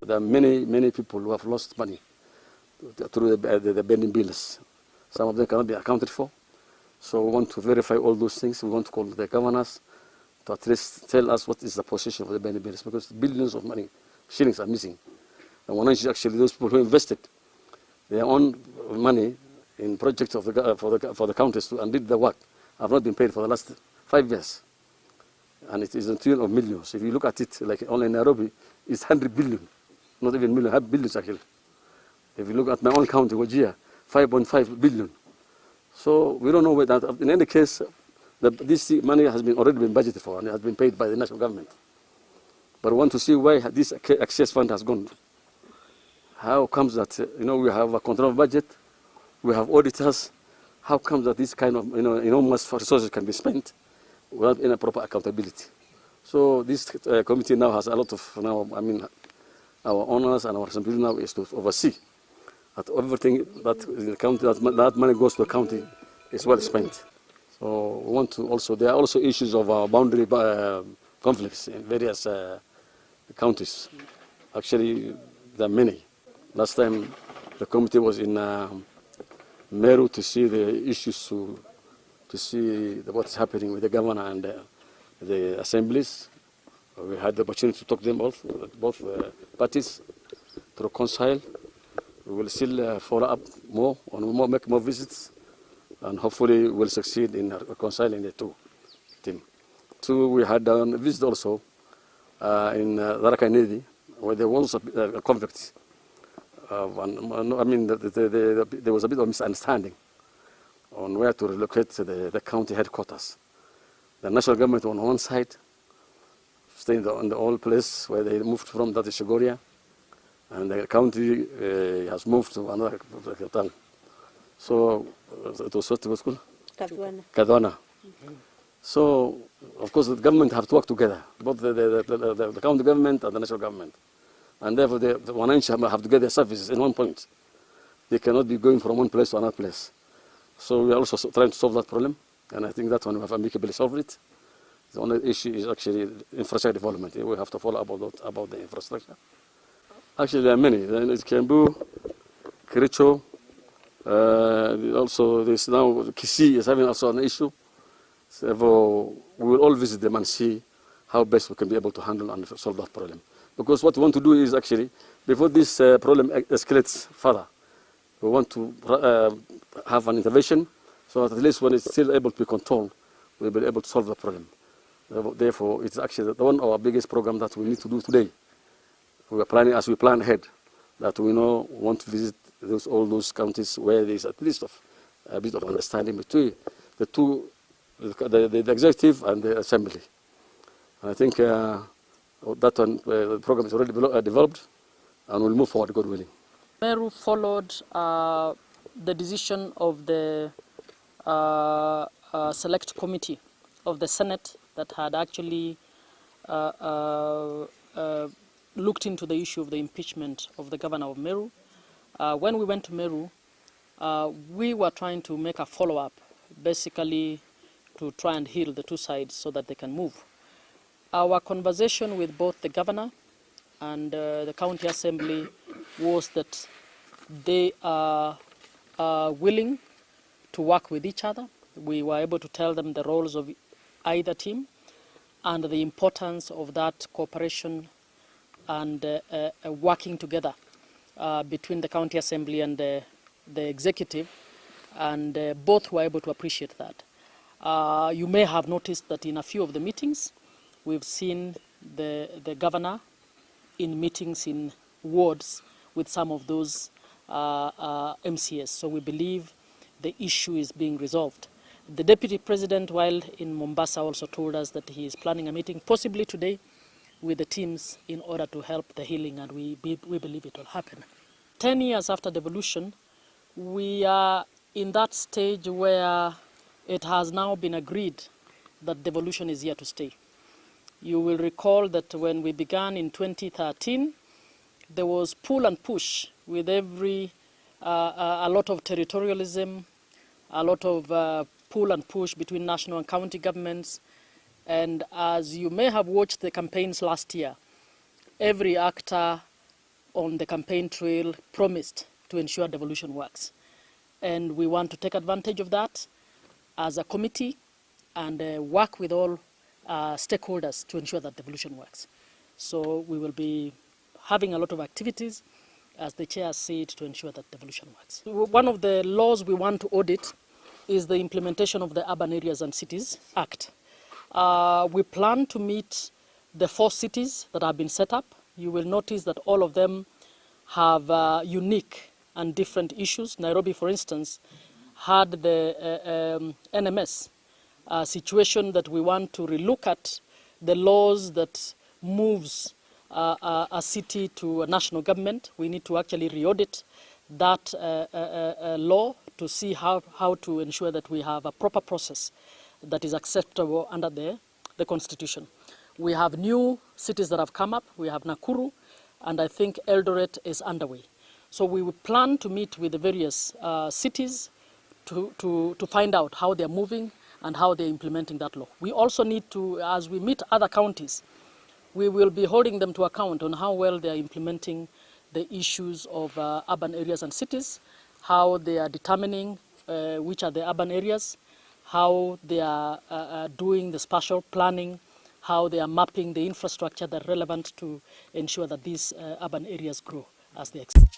there are many people who have lost money through the pending bills. Some of them cannot be accounted for. So we want to verify all those things. We want to call the governors to at least tell us what is the position of the pending bills, because billions of money, shillings are missing. And wananchi, actually, those people who invested their own money in projects of for the counties and did the work have not been paid for the last 5 years. And it is in tune of millions. If you look at it, like only in Nairobi, it's 100 billion, not even million, billions actually. If you look at my own county, Wajir, 5.5 billion. So we don't know whether, in any case, this money has already been budgeted for and it has been paid by the national government. But we want to see why this excess fund has gone. How comes that, we have a control of budget, we have auditors. How comes that this kind of, enormous resources can be spent without any proper accountability? So this committee now has a lot of, our owners and our responsibility now is to oversee that everything that in the county, that money goes to the county is well spent. So we want to also, there are also issues of boundary conflicts in various counties. Actually, there are many. Last time the committee was in Meru to see the issues, to see what's happening with the governor and the assemblies. We had the opportunity to talk to them both parties to reconcile. We will still follow up more, make more visits, and hopefully we'll succeed in reconciling the two teams. We had a visit also in Tharaka-Nithi, where there was a conflict. There was a bit of misunderstanding on where to relocate the county headquarters. The national government on one side, staying in the old place where they moved from, that is Shagoria, and the county has moved to another town. So it was what was called? Kadwana. So, of course, the government have to work together, both the county government and the national government. And therefore, the wananchi have to get their services in one point. They cannot be going from one place to another place. So we are also trying to solve that problem, and I think that one we have amicably solved it. The only issue is actually infrastructure development. We have to follow about the infrastructure. Actually, there are many. Then it's Kiambu, Kericho. Also, there's now Kisii is having also an issue. So we will all visit them and see how best we can be able to handle and solve that problem. Because what we want to do is actually, before this problem escalates further, we want to have an intervention so that at least when it's still able to be controlled, we'll be able to solve the problem. Therefore, it's actually one of our biggest programs that we need to do today. We are planning, as we plan ahead, that we want to visit all those counties where there is at least a bit of understanding between the executive and the assembly. And I think that one, the program is already developed, and we'll move forward, God willing. Meru followed the decision of the select committee of the Senate that had actually looked into the issue of the impeachment of the governor of Meru. When we went to Meru, we were trying to make a follow-up, basically to try and heal the two sides so that they can move. Our conversation with both the governor and the county assembly was that they are willing to work with each other. We were able to tell them the roles of either team and the importance of that cooperation and working together between the county assembly and the executive, and both were able to appreciate that. You may have noticed that in a few of the meetings, we've seen the governor in meetings in wards with some of those MCS. So we believe the issue is being resolved. The deputy president, while in Mombasa, also told us that he is planning a meeting, possibly today, with the teams in order to help the healing, and we believe it will happen. 10 years after devolution, we are in that stage where it has now been agreed that devolution is here to stay. You will recall that when we began in 2013, there was pull and push with a lot of territorialism, a lot of pull and push between national and county governments. And as you may have watched the campaigns last year, every actor on the campaign trail promised to ensure devolution works. And we want to take advantage of that as a committee and work with all stakeholders to ensure that devolution works. So we will be having a lot of activities, as the chair said, to ensure that devolution works. One of the laws we want to audit is the implementation of the Urban Areas and Cities Act. We plan to meet the 4 cities that have been set up. You will notice that all of them have unique and different issues. Nairobi, for instance, had the NMS situation that we want to relook at the laws that moves a city to a national government. We need to actually re-audit that law to see how to ensure that we have a proper process that is acceptable under the Constitution. We have new cities that have come up. We have Nakuru, and I think Eldoret is underway. So we will plan to meet with the various cities to find out how they're moving and how they're implementing that law. We also need to, as we meet other counties, we will be holding them to account on how well they are implementing the issues of urban areas and cities, how they are determining which are the urban areas, how they are doing the spatial planning, how they are mapping the infrastructure that are relevant to ensure that these urban areas grow as they expect.